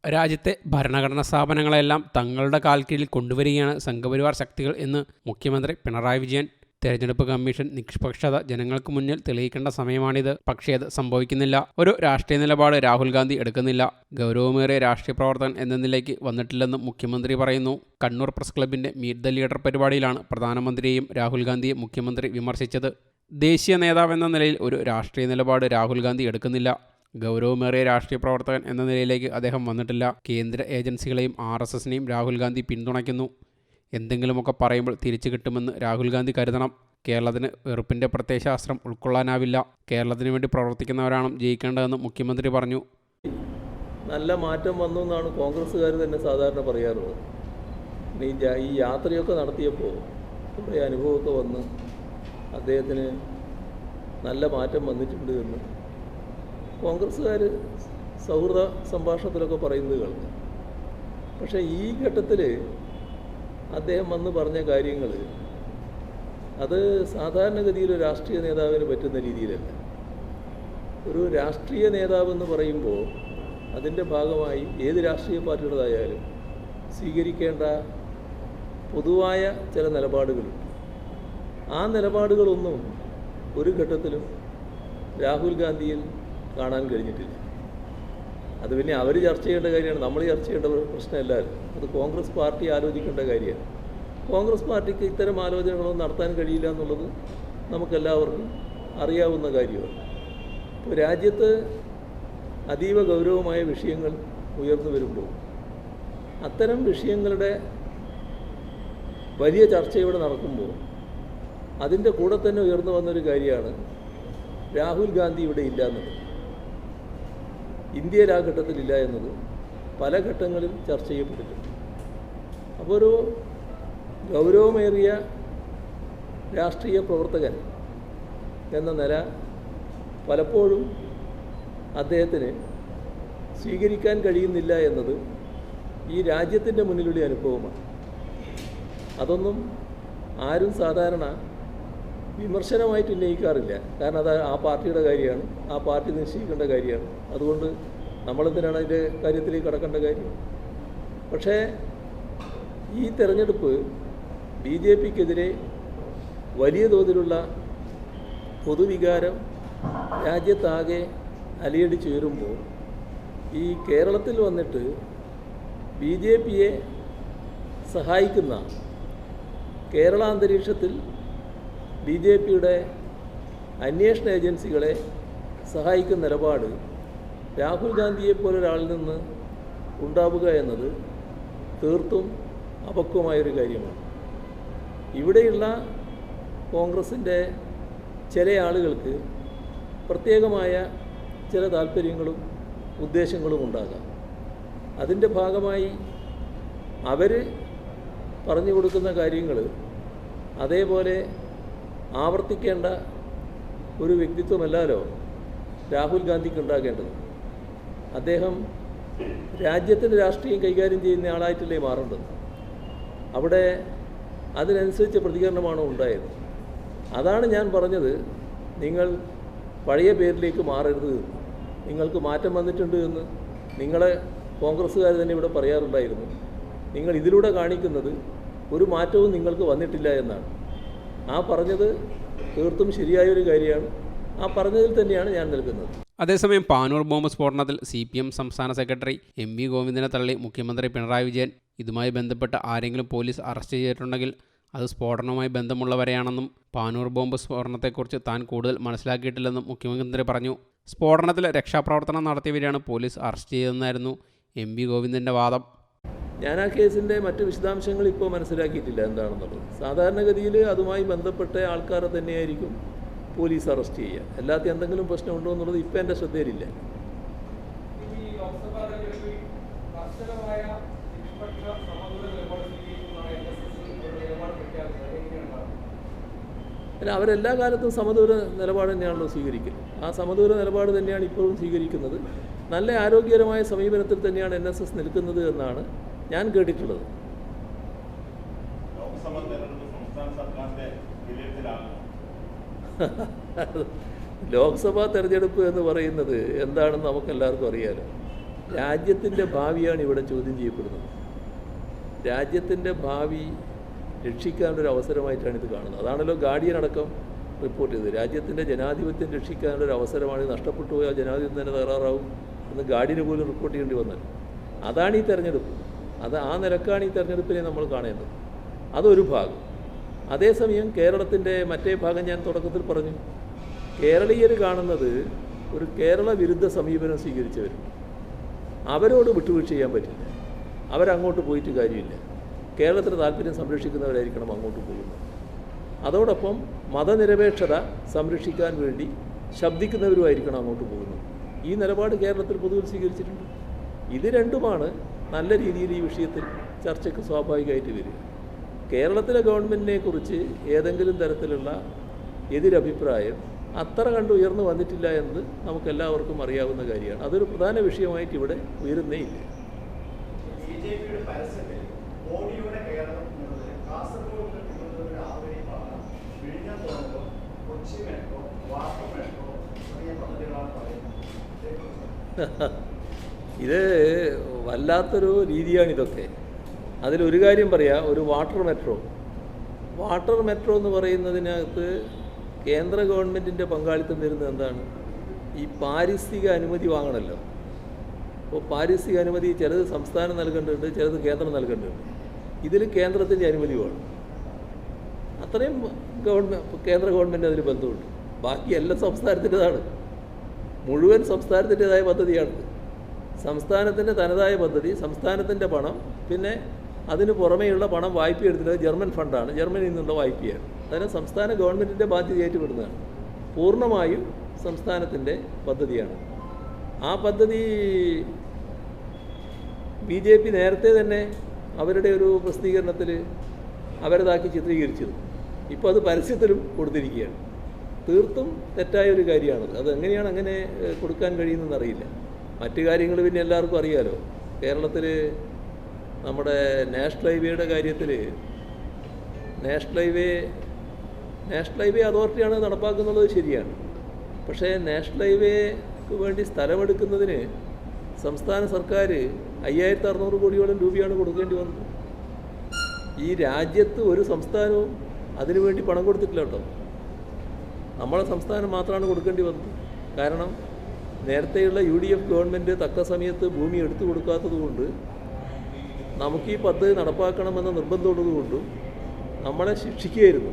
രാജ്യത്തെ ഭരണഘടനാ സ്ഥാപനങ്ങളെല്ലാം തങ്ങളുടെ കാൽക്കീഴിൽ കൊണ്ടുവരികയാണ് സംഘപരിവാർ ശക്തികൾ എന്ന് മുഖ്യമന്ത്രി പിണറായി വിജയൻ. തെരഞ്ഞെടുപ്പ് കമ്മീഷൻ നിഷ്പക്ഷത ജനങ്ങൾക്ക് മുന്നിൽ തെളിയിക്കേണ്ട സമയമാണിത്. പക്ഷേ അത് സംഭവിക്കുന്നില്ല. ഒരു രാഷ്ട്രീയ നിലപാട് രാഹുൽ ഗാന്ധി എടുക്കുന്നില്ല. ഗൗരവമേറിയ രാഷ്ട്രീയ പ്രവർത്തകൻ എന്ന നിലയ്ക്ക് വന്നിട്ടില്ലെന്നും മുഖ്യമന്ത്രി പറയുന്നു. കണ്ണൂർ പ്രസ് ക്ലബിന്റെ മീറ്റ് ദ ലീഡർ പരിപാടിയിലാണ് പ്രധാനമന്ത്രിയെയും രാഹുൽ ഗാന്ധിയെ മുഖ്യമന്ത്രി വിമർശിച്ചത്. ദേശീയ നേതാവെന്ന നിലയിൽ ഒരു രാഷ്ട്രീയ നിലപാട് രാഹുൽ ഗാന്ധി എടുക്കുന്നില്ല. ഗൗരവമേറിയ രാഷ്ട്രീയ പ്രവർത്തകൻ എന്ന നിലയിലേക്ക് അദ്ദേഹം വന്നിട്ടില്ല. കേന്ദ്ര ഏജൻസികളെയും RSSനെയും രാഹുൽ ഗാന്ധി പിന്തുണയ്ക്കുന്നു. എന്തെങ്കിലുമൊക്കെ പറയുമ്പോൾ തിരിച്ചു കിട്ടുമെന്ന് രാഹുൽ ഗാന്ധി കരുതണം. കേരളത്തിന് വെറുപ്പിൻ്റെ പ്രത്യയശാസ്ത്രം ഉൾക്കൊള്ളാനാവില്ല. കേരളത്തിന് വേണ്ടി പ്രവർത്തിക്കുന്നവരാണ് ജയിക്കേണ്ടതെന്ന് മുഖ്യമന്ത്രി പറഞ്ഞു. നല്ല മാറ്റം വന്നു എന്നാണ് കോൺഗ്രസ്സുകാർ തന്നെ സാധാരണ പറയാറുള്ളത്. ഈ യാത്രയൊക്കെ നടത്തിയപ്പോൾ കുറേ അനുഭവമൊക്കെ വന്ന് അദ്ദേഹത്തിന് നല്ല മാറ്റം വന്നിട്ടുണ്ട് എന്ന് കോൺഗ്രസ്സുകാർ സൗഹൃദ സംഭാഷണത്തിലൊക്കെ പറയുന്നത് കേൾക്കും. പക്ഷേ ഈ ഘട്ടത്തിൽ അദ്ദേഹം വന്ന് പറഞ്ഞ കാര്യങ്ങൾ അത് സാധാരണഗതിയിൽ ഒരു രാഷ്ട്രീയ നേതാവിന് പറ്റുന്ന രീതിയിലല്ല. ഒരു രാഷ്ട്രീയ നേതാവെന്ന് പറയുമ്പോൾ അതിൻ്റെ ഭാഗമായി ഏത് രാഷ്ട്രീയ പാർട്ടിയുടേതായാലും സ്വീകരിക്കേണ്ട പൊതുവായ ചില നിലപാടുകളുണ്ട്. ആ നിലപാടുകളൊന്നും ഒരു ഘട്ടത്തിലും രാഹുൽ ഗാന്ധിയിൽ കാണാൻ കഴിഞ്ഞിട്ടില്ല. അത് പിന്നെ അവർ ചർച്ച ചെയ്യേണ്ട കാര്യമാണ്, നമ്മൾ ചർച്ച ചെയ്യേണ്ട പ്രശ്നമല്ലല്ലോ. അത് കോൺഗ്രസ് പാർട്ടി ആലോചിക്കേണ്ട കാര്യമാണ്. കോൺഗ്രസ് പാർട്ടിക്ക് ഇത്തരം ആലോചനകളൊന്നും നടത്താൻ കഴിയില്ല എന്നുള്ളത് നമുക്കെല്ലാവർക്കും അറിയാവുന്ന കാര്യമാണ്. ഇപ്പോൾ രാജ്യത്ത് അതീവ ഗൗരവമായ വിഷയങ്ങൾ ഉയർന്നു വരുമ്പോൾ അത്തരം വിഷയങ്ങളുടെ വലിയ ചർച്ച ഇവിടെ നടക്കുമ്പോൾ അതിൻ്റെ കൂടെ തന്നെ ഉയർന്നു വന്നൊരു കാര്യമാണ് രാഹുൽ ഗാന്ധി ഇവിടെ ഇല്ല എന്നുള്ളത്. ഇന്ത്യയിൽ ആ ഘട്ടത്തിലില്ല എന്നത് പല ഘട്ടങ്ങളിൽ ചർച്ച ചെയ്യപ്പെട്ടിട്ടുണ്ട്. അപ്പോൾ ഒരു ഗൗരവമേറിയ രാഷ്ട്രീയ പ്രവർത്തകൻ എന്ന നില പലപ്പോഴും അദ്ദേഹത്തിന് സ്വീകരിക്കാൻ കഴിയുന്നില്ല എന്നത് ഈ രാജ്യത്തിൻ്റെ മുന്നിലുള്ള അനുഭവമാണ്. അതൊന്നും ആരും സാധാരണ വിമർശനമായിട്ട് ഉന്നയിക്കാറില്ല. കാരണം അത് ആ പാർട്ടിയുടെ കാര്യമാണ്, ആ പാർട്ടി നിശ്ചയിക്കേണ്ട കാര്യമാണ്. അതുകൊണ്ട് നമ്മളെന്തിനാണ് അതിൻ്റെ കാര്യത്തിലേക്ക് കടക്കേണ്ട കാര്യം? പക്ഷേ ഈ തെരഞ്ഞെടുപ്പ് BJPക്കെതിരെ വലിയ തോതിലുള്ള പൊതുവികാരം രാജ്യത്താകെ അലയടിച്ചുയരുമ്പോൾ ഈ കേരളത്തിൽ വന്നിട്ട് BJPയെ സഹായിക്കുന്ന കേരള അന്തരീക്ഷത്തിൽ BJPയുടെ അന്വേഷണ ഏജൻസികളെ സഹായിക്കുന്ന നിലപാട് രാഹുൽ ഗാന്ധിയെപ്പോലൊരാളിൽ നിന്ന് ഉണ്ടാവുക എന്നത് തീർത്തും അപക്വമായൊരു കാര്യമാണ്. ഇവിടെയുള്ള കോൺഗ്രസിൻ്റെ ചില ആളുകൾക്ക് പ്രത്യേകമായ ചില താല്പര്യങ്ങളും ഉദ്ദേശങ്ങളും ഉണ്ടാകാം. അതിൻ്റെ ഭാഗമായി അവർ പറഞ്ഞു കൊടുക്കുന്ന കാര്യങ്ങൾ അതേപോലെ ആവർത്തിക്കേണ്ട ഒരു വ്യക്തിത്വമല്ലല്ലോ രാഹുൽ ഗാന്ധിക്ക് ഉണ്ടാകേണ്ടത്. അദ്ദേഹം രാജ്യത്തിൻ്റെ രാഷ്ട്രീയം കൈകാര്യം ചെയ്യുന്ന ആളായിട്ടല്ലേ മാറേണ്ടത്. അവിടെ അതിനനുസരിച്ച പ്രതികരണമാണോ ഉണ്ടായത്? അതാണ് ഞാൻ പറഞ്ഞത്, നിങ്ങൾ പഴയ പേരിലേക്ക് മാറരുത്, നിങ്ങൾക്ക് മാറ്റം വന്നിട്ടുണ്ട് എന്ന് നിങ്ങളെ കോൺഗ്രസ്സുകാർ തന്നെ ഇവിടെ പറയാറുണ്ടായിരുന്നു. നിങ്ങൾ ഇതിലൂടെ കാണിക്കുന്നത് ഒരു മാറ്റവും നിങ്ങൾക്ക് വന്നിട്ടില്ല എന്നാണ്. ആ പറഞ്ഞത് തീർത്തും ശരിയായൊരു കാര്യമാണ്. ആ പറഞ്ഞതിൽ തന്നെയാണ് ഞാൻ നിൽക്കുന്നത്. അതേസമയം പാനൂർ ബോംബ് സ്ഫോടനത്തിൽ CPM സംസ്ഥാന സെക്രട്ടറി MV ഗോവിന്ദനെ തള്ളി മുഖ്യമന്ത്രി പിണറായി വിജയൻ. ഇതുമായി ബന്ധപ്പെട്ട് ആരെങ്കിലും പോലീസ് അറസ്റ്റ് ചെയ്തിട്ടുണ്ടെങ്കിൽ അത് സ്ഫോടനവുമായി ബന്ധമുള്ളവരെയാണെന്നും പാനൂർ ബോംബ് സ്ഫോടനത്തെക്കുറിച്ച് താൻ കൂടുതൽ മനസ്സിലാക്കിയിട്ടില്ലെന്നും മുഖ്യമന്ത്രി പറഞ്ഞു. സ്ഫോടനത്തിൽ രക്ഷാപ്രവർത്തനം നടത്തിയവരെയാണ് പോലീസ് അറസ്റ്റ് ചെയ്തതെന്നായിരുന്നു MV ഗോവിന്ദൻ്റെ വാദം. ഞാൻ ആ കേസിൻ്റെ മറ്റ് വിശദാംശങ്ങൾ ഇപ്പോൾ മനസ്സിലാക്കിയിട്ടില്ല എന്താണെന്നുള്ളത്. സാധാരണഗതിയിൽ അതുമായി ബന്ധപ്പെട്ട ആൾക്കാരെ തന്നെയായിരിക്കും പോലീസ് അറസ്റ്റ് ചെയ്യുക. അല്ലാത്ത എന്തെങ്കിലും പ്രശ്നമുണ്ടോ എന്നുള്ളത് ഇപ്പം എൻ്റെ ശ്രദ്ധയിലില്ല. അല്ല, അവരെല്ലാ കാലത്തും സമദൂര നിലപാട് തന്നെയാണല്ലോ സ്വീകരിക്കുന്നത്. ആ സമദൂര നിലപാട് തന്നെയാണ് ഇപ്പോഴും സ്വീകരിക്കുന്നത്. നല്ല ആരോഗ്യകരമായ സമീപനത്തിൽ തന്നെയാണ് NSS നിൽക്കുന്നത് എന്നാണ് ഞാൻ കേട്ടിട്ടുള്ളത്. ലോക്സഭാ തെരഞ്ഞെടുപ്പ് എന്ന് പറയുന്നത് എന്താണെന്ന് നമുക്കെല്ലാവർക്കും അറിയാലോ. രാജ്യത്തിൻ്റെ ഭാവിയാണ് ഇവിടെ ചോദ്യം ചെയ്യപ്പെടുന്നത്. രാജ്യത്തിൻ്റെ ഭാവി രക്ഷിക്കാനുള്ളൊരു അവസരമായിട്ടാണ് ഇത് കാണുന്നത്. അതാണല്ലോ ഗാർഡിയൻ അടക്കം റിപ്പോർട്ട് ചെയ്തത്. രാജ്യത്തിൻ്റെ ജനാധിപത്യം രക്ഷിക്കാനുള്ളൊരു അവസരമാണ്, നഷ്ടപ്പെട്ടു പോയാൽ ജനാധിപത്യം തന്നെ തകരാറാവും എന്ന് ഗാർഡിയന് പോലും റിപ്പോർട്ട് ചെയ്യേണ്ടി വന്നത്. അതാണ് ഈ തെരഞ്ഞെടുപ്പ്. ആ നിലക്കാണ് ഈ തെരഞ്ഞെടുപ്പിനെ നമ്മൾ കാണേണ്ടത്. അതൊരു ഭാഗം. അതേസമയം കേരളത്തിൻ്റെ മറ്റേ ഭാഗം ഞാൻ തുടക്കത്തിൽ പറഞ്ഞു. കേരളീയർ കാണുന്നത് ഒരു കേരള വിരുദ്ധ സമീപനം സ്വീകരിച്ചവർ. അവരോട് വിട്ടുവീഴ്ച ചെയ്യാൻ പറ്റില്ല. അവരങ്ങോട്ട് പോയിട്ട് കാര്യമില്ല. കേരളത്തിൻ്റെ താല്പര്യം സംരക്ഷിക്കുന്നവരായിരിക്കണം അങ്ങോട്ട് പോകുന്നത്. അതോടൊപ്പം മതനിരപേക്ഷത സംരക്ഷിക്കാൻ വേണ്ടി ശബ്ദിക്കുന്നവരുമായിരിക്കണം അങ്ങോട്ട് പോകുന്നത്. ഈ നിലപാട് കേരളത്തിൽ പൊതുവിൽ സ്വീകരിച്ചിട്ടുണ്ട്. ഇത് രണ്ടുമാണ് നല്ല രീതിയിൽ ഈ വിഷയത്തിൽ ചർച്ചയ്ക്ക് സ്വാഭാവികമായിട്ട് വരിക. കേരളത്തിലെ ഗവൺമെൻറ്റിനെ കുറിച്ച് ഏതെങ്കിലും തരത്തിലുള്ള എതിരഭിപ്രായം അത്ര കണ്ട് ഉയർന്നു വന്നിട്ടില്ല എന്ന് നമുക്കെല്ലാവർക്കും അറിയാവുന്ന കാര്യമാണ്. അതൊരു പ്രധാന വിഷയമായിട്ട് ഇവിടെ ഉയരുന്നേ ഇല്ല. ഇത് വല്ലാത്തൊരു രീതിയാണിതൊക്കെ. അതിലൊരു കാര്യം പറയാം, ഒരു വാട്ടർ മെട്രോ എന്ന് പറയുന്നതിനകത്ത് കേന്ദ്ര ഗവൺമെൻറ്റിൻ്റെ പങ്കാളിത്തം വരുന്നത് എന്താണ്? ഈ പാരിസ്ഥിതിക അനുമതി വാങ്ങണമല്ലോ. അപ്പോൾ പാരിസ്ഥിതിക അനുമതി ചിലത് സംസ്ഥാനം നൽകേണ്ടതുണ്ട്, ചിലത് കേന്ദ്രം നൽകേണ്ടതുണ്ട്. ഇതിൽ കേന്ദ്രത്തിൻ്റെ അനുമതി വേണം. അത്രയും കേന്ദ്ര ഗവൺമെൻറ് അതിൽ ബന്ധമുണ്ട്. ബാക്കി എല്ലാം സംസ്ഥാനത്തിൻ്റെതാണ്. മുഴുവൻ സംസ്ഥാനത്തിൻ്റെതായ പദ്ധതിയാണിത്. സംസ്ഥാനത്തിൻ്റെ തനതായ പദ്ധതി, സംസ്ഥാനത്തിൻ്റെ പണം, പിന്നെ അതിന് പുറമേയുള്ള പണം വായ്പ എടുത്തിട്ട് ജർമ്മൻ ഫണ്ടാണ്, ജർമ്മനിയിൽ നിന്നുള്ള വായ്പയാണ്. അതിന് സംസ്ഥാന ഗവൺമെൻറ്റിൻ്റെ ബാധ്യതയായിട്ട് വിടുന്നതാണ്. പൂർണ്ണമായും സംസ്ഥാനത്തിൻ്റെ പദ്ധതിയാണ്. ആ പദ്ധതി BJP നേരത്തെ തന്നെ അവരുടെ ഒരു പ്രസിദ്ധീകരണത്തിൽ അവരതാക്കി ചിത്രീകരിച്ചത്. ഇപ്പോൾ അത് പരസ്യത്തിലും കൊടുത്തിരിക്കുകയാണ്. തീർത്തും തെറ്റായൊരു കാര്യമാണത്. അതെങ്ങനെയാണ് അങ്ങനെ കൊടുക്കാൻ കഴിയുന്നതെന്നറിയില്ല. മറ്റു കാര്യങ്ങൾ പിന്നെ എല്ലാവർക്കും അറിയാലോ. കേരളത്തിൽ നമ്മുടെ നാഷണൽ ഹൈവേയുടെ കാര്യത്തിൽ നാഷണൽ ഹൈവേ അതോറിറ്റിയാണ് നടപ്പാക്കുന്നത്, ശരിയാണ്. പക്ഷേ നാഷണൽ ഹൈവേക്ക് വേണ്ടി സ്ഥലമെടുക്കുന്നതിന് സംസ്ഥാന സർക്കാർ 5600 കോടിയോളം രൂപയാണ് കൊടുക്കേണ്ടി വന്നത്. ഈ രാജ്യത്ത് ഒരു സംസ്ഥാനവും അതിനുവേണ്ടി പണം കൊടുത്തിട്ടില്ല കേട്ടോ. നമ്മളെ സംസ്ഥാനം മാത്രമാണ് കൊടുക്കേണ്ടി വന്നത്. കാരണം നേരത്തെയുള്ള UDF ഗവൺമെൻറ് തക്ക സമയത്ത് ഭൂമി എടുത്തു കൊടുക്കാത്തത് കൊണ്ട്, നമുക്ക് ഈ പദ്ധതി നടപ്പാക്കണമെന്ന നിർബന്ധമുള്ളതുകൊണ്ടും നമ്മളെ ശിക്ഷിക്കുകയായിരുന്നു.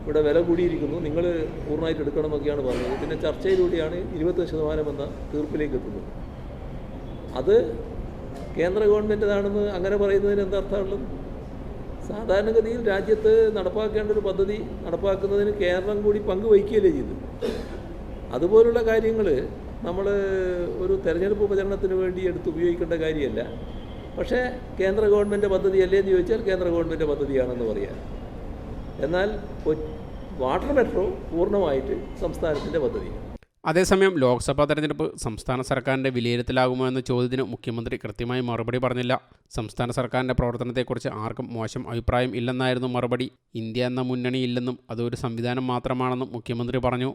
ഇവിടെ വില കൂടിയിരിക്കുന്നു, നിങ്ങൾ പൂർണ്ണമായിട്ട് എടുക്കണമെന്നൊക്കെയാണ് പറഞ്ഞത്. പിന്നെ ചർച്ചയിലൂടെയാണ് 20% എന്ന തീർപ്പിലേക്ക് എത്തുന്നത്. അത് കേന്ദ്ര ഗവൺമെൻറ്റേതാണെന്ന് അങ്ങനെ പറയുന്നതിന് എന്താ അർത്ഥമുള്ളത്? സാധാരണഗതിയിൽ രാജ്യത്ത് നടപ്പാക്കേണ്ട ഒരു പദ്ധതി നടപ്പാക്കുന്നതിന് കേരളം കൂടി പങ്കുവഹിക്കുകയല്ലേ ചെയ്തത്. അതുപോലുള്ള കാര്യങ്ങൾ നമ്മൾ ഒരു തെരഞ്ഞെടുപ്പ് പ്രചരണത്തിന് വേണ്ടി എടുത്ത് ഉപയോഗിക്കേണ്ട കാര്യമല്ല. പക്ഷേ കേന്ദ്ര ഗവൺമെൻറ് പദ്ധതിയല്ലേ എന്ന് ചോദിച്ചാൽ കേന്ദ്ര ഗവൺമെൻറ് പദ്ധതിയാണെന്ന് പറയാം. എന്നാൽ വാട്ടർ മെട്രോ പൂർണ്ണമായിട്ട് സംസ്ഥാനത്തിൻ്റെ പദ്ധതിയാണ്. അതേസമയം ലോക്സഭാ തെരഞ്ഞെടുപ്പ് സംസ്ഥാന സർക്കാരിൻ്റെ വിലയിരുത്തലാകുമോ എന്ന ചോദ്യത്തിന് മുഖ്യമന്ത്രി കൃത്യമായി മറുപടി പറഞ്ഞില്ല. സംസ്ഥാന സർക്കാരിൻ്റെ പ്രവർത്തനത്തെക്കുറിച്ച് ആർക്കും മോശം അഭിപ്രായം ഇല്ലെന്നായിരുന്നു മറുപടി. ഇന്ത്യ എന്ന മുന്നണിയില്ലെന്നും അതൊരു സംവിധാനം മാത്രമാണെന്നും മുഖ്യമന്ത്രി പറഞ്ഞു.